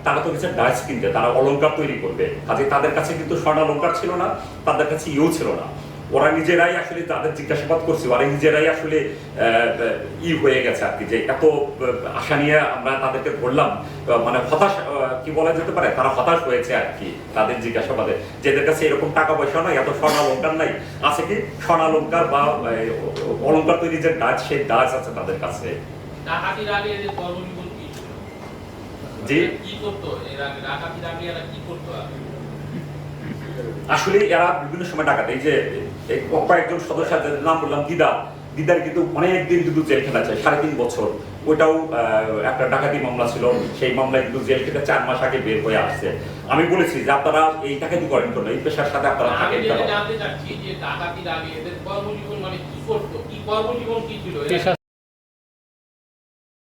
তারা তো গেছে ডাইস কিনতে, তারা অলংকার তৈরি করবে, কাজে তাদের কাছে কিন্তু স্বর্ণালংকার ছিল না, তাদের কাছে ছিল না। ওরা নিজেরাই আসলে তাদের জিজ্ঞাসাবাদ করছে, ওরা নিজেরাই আসলে হয়ে গেছে আর কি, যে এত আশা নিয়ে আমরা তাদেরকে ধরলাম, মানে হতাশ কি বলা যেতে পারে, তারা হতাশ হয়েছে আর কি তাদের জিজ্ঞাসাবাদে, যাদের কাছে এরকম টাকা পয়সা নাই, এত স্বর্ণালংকার নাই, আছে কি স্বর্ণালংকার বা অলংকার তৈরি যে ডাচ, সেই ডাচ আছে তাদের কাছে। আসলে এরা বিভিন্ন সময় ডাকাত, এই যে কয়েকজন সদস্য নাম বললাম, দিদার কিন্তু অনেকদিন কিন্তু জেল খেটেছে, 3.5 বছর। ওইটাও একটা ডাকাতি মামলা ছিল, সেই মামলায় কিন্তু জেল খেটে 4 মাস আগে বের হয়ে আসছে। আমি বলেছি যে আপনারা এই ডাকাতি করেন কেন, এই পেশার সাথে আপনারা থাকেন কেন।